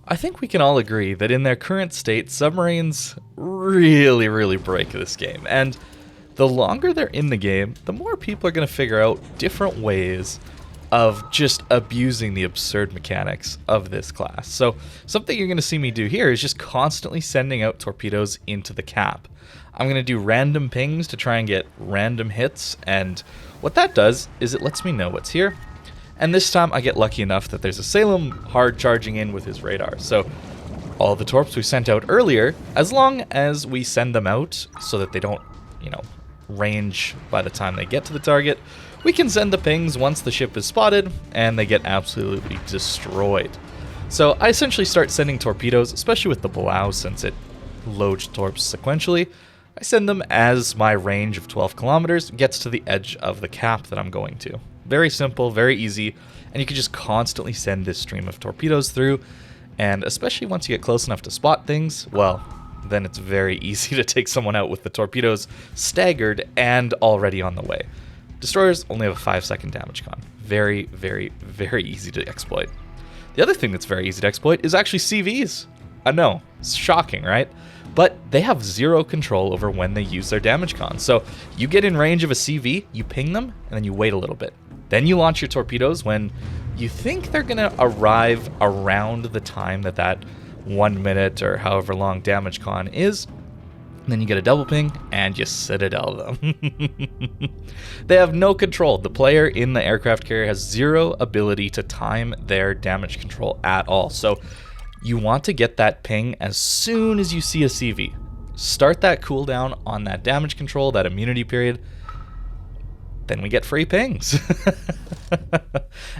I think we can all agree that in their current state, submarines really, really break this game. And the longer they're in the game, the more people are going to figure out different ways of just abusing the absurd mechanics of this class. So something you're going to see me do here is just constantly sending out torpedoes into the cap. I'm going to do random pings to try and get random hits, and what that does is it lets me know what's here. And this time I get lucky enough that there's a Salem hard charging in with his radar. So all the torps we sent out earlier, as long as we send them out so that they don't, range by the time they get to the target, we can send the pings once the ship is spotted, and they get absolutely destroyed. So I essentially start sending torpedoes, especially with the bow, since it loads torps sequentially. I send them as my range of 12 kilometers gets to the edge of the cap that I'm going to. Very simple, very easy, and you can just constantly send this stream of torpedoes through, and especially once you get close enough to spot things, well, then it's very easy to take someone out with the torpedoes staggered and already on the way. Destroyers only have a 5-second damage con. Very, very, very easy to exploit. The other thing that's very easy to exploit is actually CVs. I know, it's shocking, right? But they have zero control over when they use their damage con. So you get in range of a CV, you ping them, and then you wait a little bit. Then you launch your torpedoes when you think they're going to arrive around the time that 1 minute or however long damage con is. And then you get a double ping and you Citadel them. They have no control. The player in the aircraft carrier has zero ability to time their damage control at all. So you want to get that ping as soon as you see a CV. Start that cooldown on that damage control, that immunity period. Then we get free pings.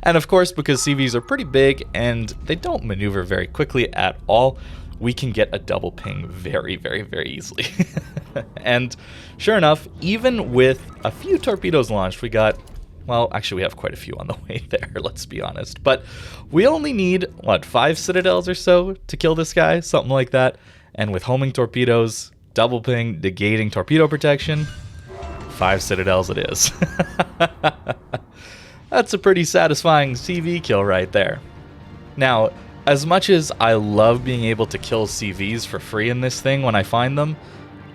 And of course, because CVs are pretty big and they don't maneuver very quickly at all, we can get a double ping very, very, very easily. And sure enough, even with a few torpedoes launched, we got, well, actually we have quite a few on the way there, let's be honest. But we only need, 5 Citadels or so to kill this guy, something like that. And with homing torpedoes, double ping, negating torpedo protection, 5 Citadels it is. That's a pretty satisfying CV kill right there. Now, as much as I love being able to kill CVs for free in this thing when I find them,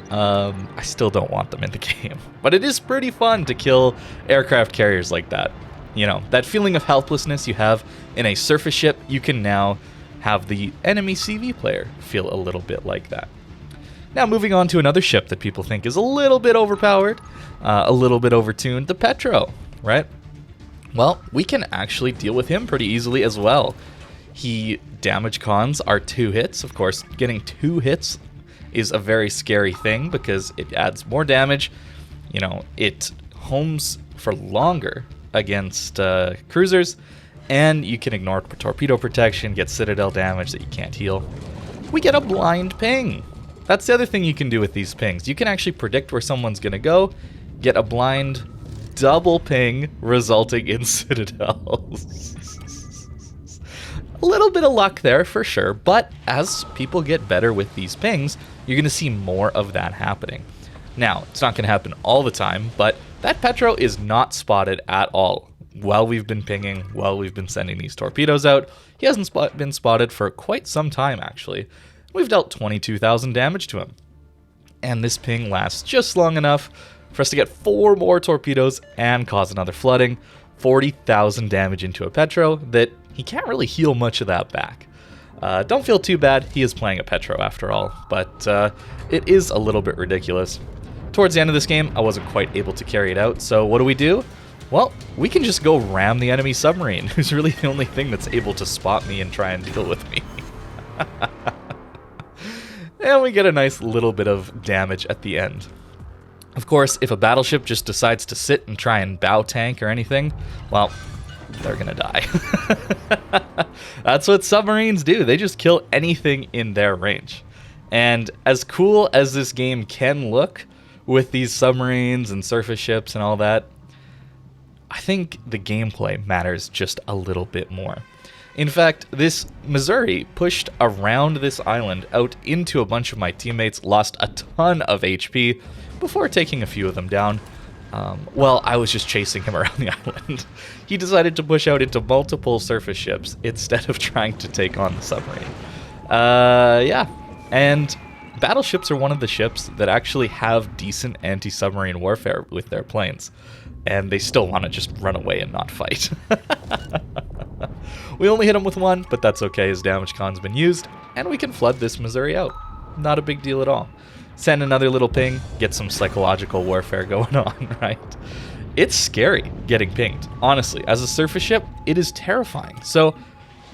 I still don't want them in the game. But it is pretty fun to kill aircraft carriers like that. That feeling of helplessness you have in a surface ship, you can now have the enemy CV player feel a little bit like that. Now moving on to another ship that people think is a little bit overpowered, a little bit overtuned, the Petro, right? Well, we can actually deal with him pretty easily as well. He damage cons are 2 hits. Of course, getting 2 hits is a very scary thing because it adds more damage. It homes for longer against cruisers, and you can ignore torpedo protection, get Citadel damage that you can't heal. We get a blind ping. That's the other thing you can do with these pings. You can actually predict where someone's going to go, get a blind double ping resulting in Citadels. A little bit of luck there for sure, but as people get better with these pings, you're going to see more of that happening. Now, it's not going to happen all the time, but that Petro is not spotted at all. While we've been pinging, while we've been sending these torpedoes out, he hasn't been spotted for quite some time actually. We've dealt 22,000 damage to him. And this ping lasts just long enough for us to get 4 more torpedoes and cause another flooding. 40,000 damage into a Petro that he can't really heal much of that back. Don't feel too bad, he is playing a Petro after all, but it is a little bit ridiculous. Towards the end of this game, I wasn't quite able to carry it out, so what do? Well, we can just go ram the enemy submarine, who's really the only thing that's able to spot me and try and deal with me. And we get a nice little bit of damage at the end. Of course, if a battleship just decides to sit and try and bow tank or anything, well, they're gonna die. That's what submarines do. They just kill anything in their range. And as cool as this game can look with these submarines and surface ships and all that, I think the gameplay matters just a little bit more. In fact, this Missouri pushed around this island out into a bunch of my teammates, lost a ton of HP before taking a few of them down. Well, I was just chasing him around the island. He decided to push out into multiple surface ships instead of trying to take on the submarine. Yeah. And battleships are one of the ships that actually have decent anti-submarine warfare with their planes. And they still want to just run away and not fight. We only hit him with one, but that's okay. His damage con's been used. And we can flood this Missouri out. Not a big deal at all. Send another little ping, get some psychological warfare going on, right? It's scary getting pinged. Honestly, as a surface ship, it is terrifying. So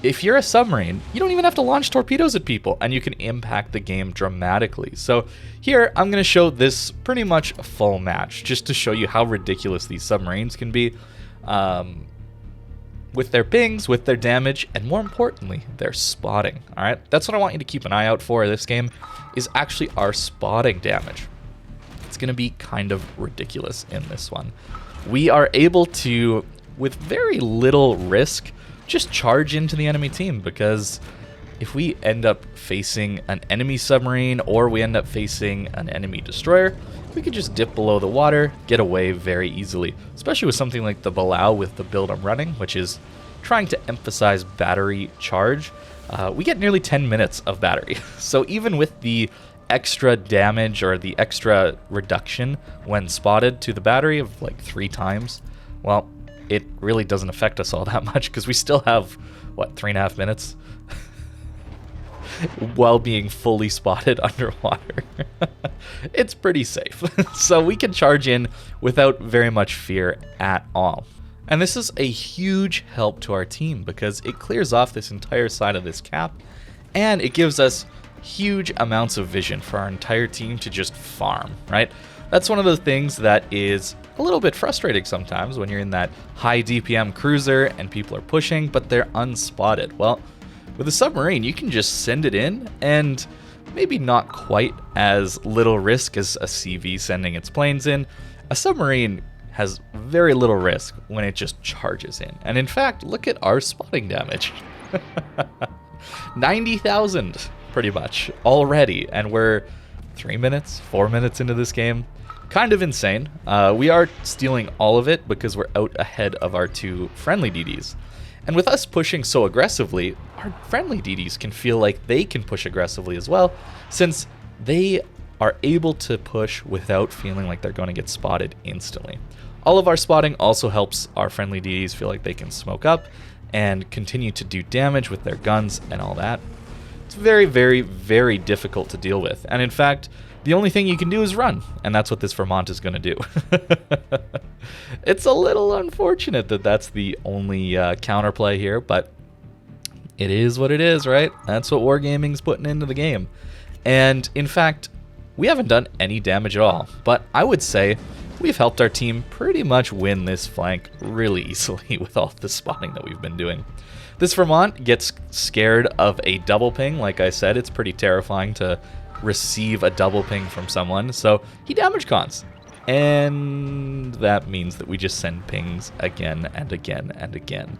if you're a submarine, you don't even have to launch torpedoes at people, and you can impact the game dramatically. So here, I'm going to show this pretty much a full match, just to show you how ridiculous these submarines can be. With their pings, with their damage, and more importantly, their spotting. All right, that's what I want you to keep an eye out for this game, is actually our spotting damage. It's going to be kind of ridiculous in this one. We are able to, with very little risk, just charge into the enemy team, because if we end up facing an enemy submarine or we end up facing an enemy destroyer, we could just dip below the water, get away very easily, especially with something like the Balau with the build I'm running, which is trying to emphasize battery charge. We get nearly 10 minutes of battery. So even with the extra damage or the extra reduction when spotted to the battery of like 3 times, well, it really doesn't affect us all that much, because we still have, what, 3.5 minutes? While being fully spotted underwater. It's pretty safe. So we can charge in without very much fear at all. And this is a huge help to our team, because it clears off this entire side of this cap, and it gives us huge amounts of vision for our entire team to just farm, right? That's one of the things that is a little bit frustrating sometimes when you're in that high DPM cruiser and people are pushing, but they're unspotted. Well, with a submarine, you can just send it in, and maybe not quite as little risk as a CV sending its planes in. A submarine has very little risk when it just charges in. And in fact, look at our spotting damage. 90,000 pretty much already, and we're 3 minutes, 4 minutes into this game. Kind of insane. We are stealing all of it because we're out ahead of our 2 friendly DDs. And with us pushing so aggressively, our friendly DDs can feel like they can push aggressively as well, since they are able to push without feeling like they're going to get spotted instantly. All of our spotting also helps our friendly DDs feel like they can smoke up and continue to do damage with their guns and all that. It's very, very, very difficult to deal with. And in fact, the only thing you can do is run, and that's what this Vermont is going to do. It's a little unfortunate that that's the only counterplay here, but it is what it is, right? That's what Wargaming's putting into the game. And in fact, we haven't done any damage at all, but I would say we've helped our team pretty much win this flank really easily with all the spotting that we've been doing. This Vermont gets scared of a double ping. Like I said, it's pretty terrifying to receive a double ping from someone, so he damage cons. And that means that we just send pings again and again and again.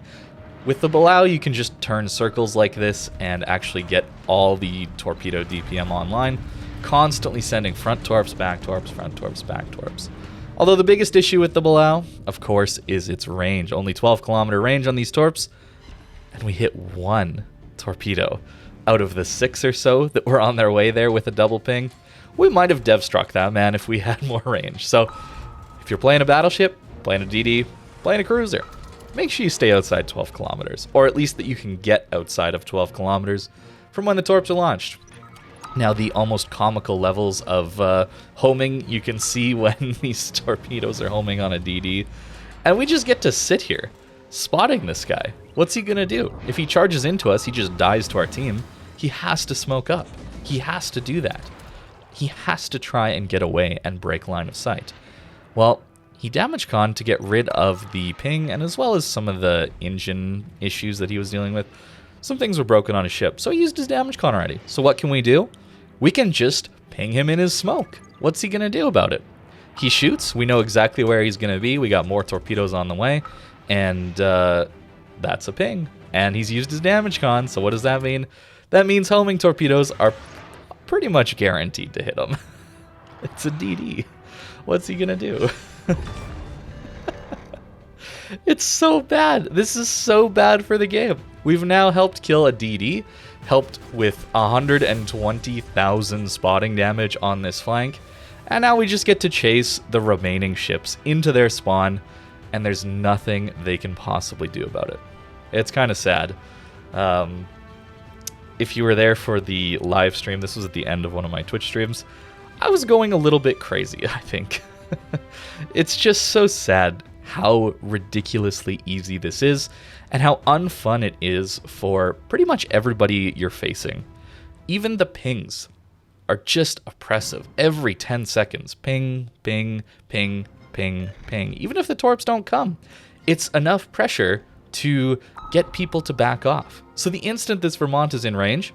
With the Balau, you can just turn circles like this and actually get all the torpedo DPM online, constantly sending front torps, back torps, front torps, back torps. Although the biggest issue with the Balau, of course, is its range. Only 12-kilometer range on these torps, and we hit 1 torpedo out of the 6 or so that were on their way there with a double ping. We might have dev struck that man if we had more range. So if you're playing a battleship, playing a DD, playing a cruiser, make sure you stay outside 12 kilometers, or at least that you can get outside of 12 kilometers from when the torps are launched. Now, the almost comical levels of homing you can see when these torpedoes are homing on a DD, and we just get to sit here spotting this guy. What's he gonna do? If he charges into us, he just dies to our team. He has to smoke up. He has to do that. He has to try and get away and break line of sight. Well, he damage con to get rid of the ping, and as well as some of the engine issues that he was dealing with. Some things were broken on his ship, so he used his damage con already. So what can we do? We can just ping him in his smoke. What's he gonna do about it? He shoots. We know exactly where he's gonna be. We got more torpedoes on the way, and that's a ping. And he's used his damage con, so what does that mean? That means homing torpedoes are pretty much guaranteed to hit him. It's a DD. What's he gonna do? It's so bad. This is so bad for the game. We've now helped kill a DD, helped with 120,000 spotting damage on this flank. And now we just get to chase the remaining ships into their spawn, and there's nothing they can possibly do about it. It's kind of sad. If you were there for the live stream, this was at the end of one of my Twitch streams, I was going a little bit crazy, I think. It's just so sad how ridiculously easy this is, and how unfun it is for pretty much everybody you're facing. Even the pings are just oppressive. Every 10 seconds, ping, ping, ping, ping, ping. Even if the torps don't come, it's enough pressure to get people to back off. So the instant this Vermont is in range,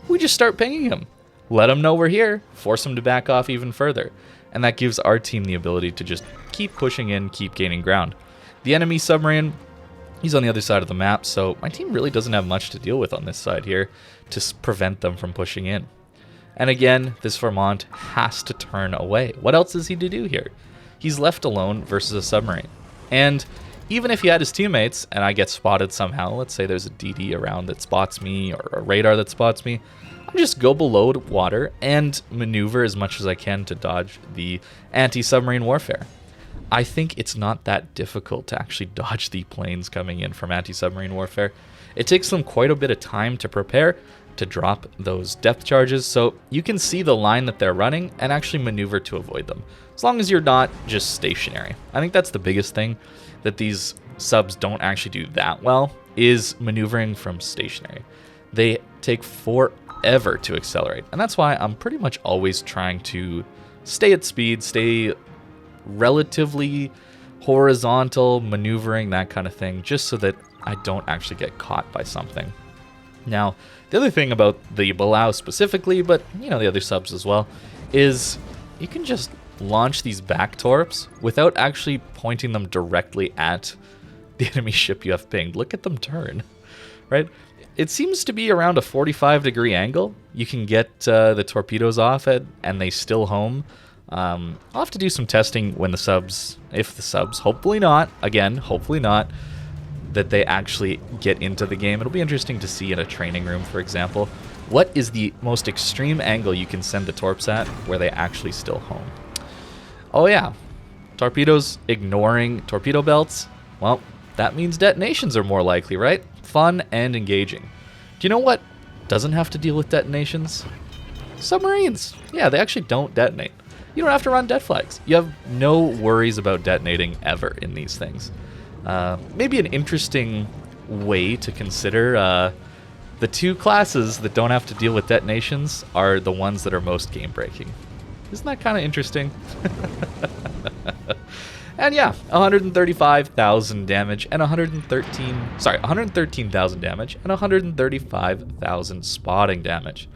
we just start pinging him. Let him know we're here, force him to back off even further. And that gives our team the ability to just keep pushing in, keep gaining ground. The enemy submarine, he's on the other side of the map, so my team really doesn't have much to deal with on this side here to prevent them from pushing in. And again, this Vermont has to turn away. What else is he to do here? He's left alone versus a submarine. And even if he had his teammates and I get spotted somehow, let's say there's a DD around that spots me or a radar that spots me, I just go below water and maneuver as much as I can to dodge the anti-submarine warfare. I think it's not that difficult to actually dodge the planes coming in from anti-submarine warfare. It takes them quite a bit of time to prepare to drop those depth charges, so you can see the line that they're running and actually maneuver to avoid them, as long as you're not just stationary. I think that's the biggest thing that these subs don't actually do that well, is maneuvering from stationary. They take forever to accelerate, and that's why I'm pretty much always trying to stay at speed, stay relatively horizontal, maneuvering, that kind of thing, just so that I don't actually get caught by something. Now, the other thing about the Balau specifically, but you know the other subs as well, is you can just launch these back torps without actually pointing them directly at the enemy ship you have pinged. Look at them turn, right? It seems to be around a 45-degree angle. You can get the torpedoes off it, and they still home. I'll have to do some testing when the subs, if the subs, hopefully not, again, hopefully not, that they actually get into the game. It'll be interesting to see in a training room, for example, what is the most extreme angle you can send the torps at where they actually still home. Oh yeah, torpedoes ignoring torpedo belts. Well, that means detonations are more likely, right? Fun and engaging. Do you know what doesn't have to deal with detonations? Submarines. Yeah, they actually don't detonate. You don't have to run det flags. You have no worries about detonating ever in these things. Maybe an interesting way to consider the two classes that don't have to deal with detonations are the ones that are most game-breaking. Isn't that kind of interesting? And yeah, 135,000 damage and 113,000 damage and 135,000 spotting damage.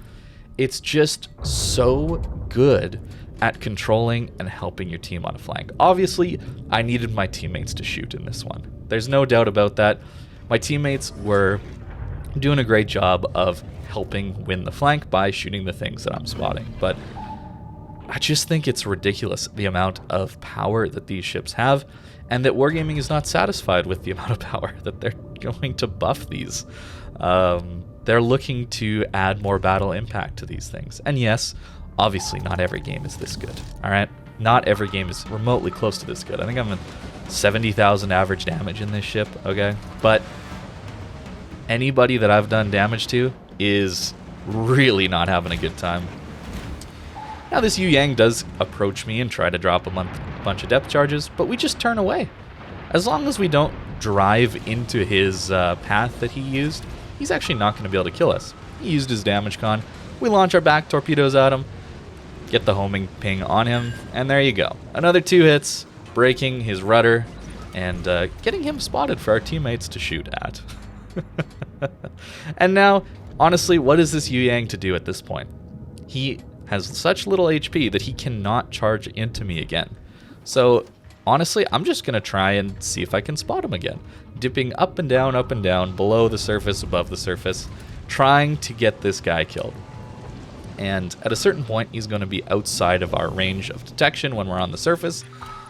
It's just so good at controlling and helping your team on a flank. Obviously, I needed my teammates to shoot in this one. There's no doubt about that. My teammates were doing a great job of helping win the flank by shooting the things that I'm spotting. But I just think it's ridiculous the amount of power that these ships have, and that Wargaming is not satisfied with the amount of power that they're going to buff these. They're looking to add more battle impact to these things. And yes, obviously not every game is this good, all right? Not every game is remotely close to this good. I think I'm at 70,000 average damage in this ship, okay? But anybody that I've done damage to is really not having a good time. Now this Yu Yang does approach me and try to drop a bunch of depth charges, but we just turn away. As long as we don't drive into his path that he used, he's actually not going to be able to kill us. He used his damage con. We launch our back torpedoes at him, get the homing ping on him, and there you go. Another 2 hits, breaking his rudder, and getting him spotted for our teammates to shoot at. And now, honestly, what is this Yu Yang to do at this point? He has such little HP that he cannot charge into me again. So honestly, I'm just going to try and see if I can spot him again. Dipping up and down, below the surface, above the surface, trying to get this guy killed. And at a certain point, he's going to be outside of our range of detection when we're on the surface.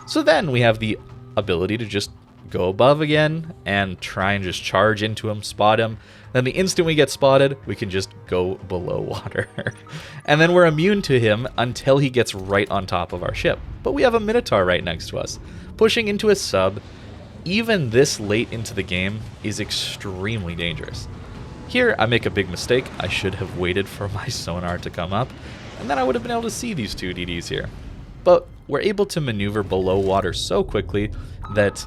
So then we have the ability to just go above again and try and just charge into him, spot him. Then the instant we get spotted, we can just go below water. And then we're immune to him until he gets right on top of our ship. But we have a Minotaur right next to us. Pushing into a sub, even this late into the game, is extremely dangerous. Here, I make a big mistake. I should have waited for my sonar to come up, and then I would have been able to see these two DDs here. But we're able to maneuver below water so quickly that,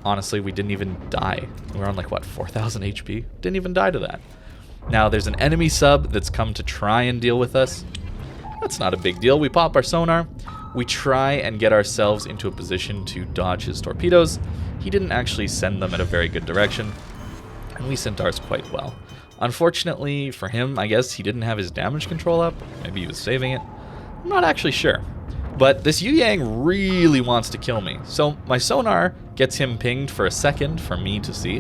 honestly, we didn't even die. We're on like, what, 4,000 HP? Didn't even die to that. Now, there's an enemy sub that's come to try and deal with us. That's not a big deal. We pop our sonar. We try and get ourselves into a position to dodge his torpedoes. He didn't actually send them in a very good direction, and we sent ours quite well. Unfortunately for him, I guess he didn't have his damage control up. Maybe he was saving it. I'm not actually sure. But this Yu Yang really wants to kill me. So my sonar gets him pinged for a second for me to see,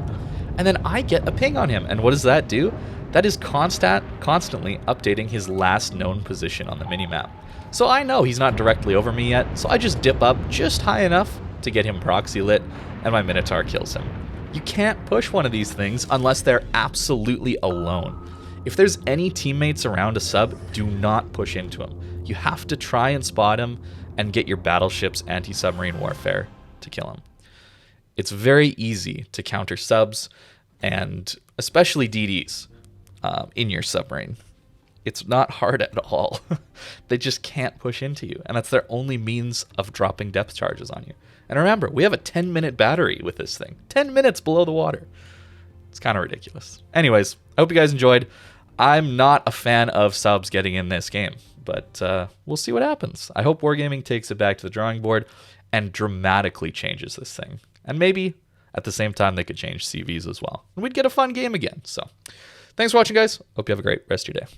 and then I get a ping on him. And what does that do? That is constantly updating his last known position on the minimap. So I know he's not directly over me yet, so I just dip up just high enough to get him proxy lit, and my Minotaur kills him. You can't push one of these things unless they're absolutely alone. If there's any teammates around a sub, do not push into him. You have to try and spot him and get your battleship's anti-submarine warfare to kill him. It's very easy to counter subs, and especially DDs, in your submarine. It's not hard at all. They just can't push into you, and that's their only means of dropping depth charges on you. And remember, we have a 10-minute battery with this thing. 10 minutes below the water. It's kind of ridiculous. Anyways, I hope you guys enjoyed. I'm not a fan of subs getting in this game, but we'll see what happens. I hope Wargaming takes it back to the drawing board and dramatically changes this thing. And maybe at the same time they could change CVs as well. And we'd get a fun game again. So thanks for watching, guys. Hope you have a great rest of your day.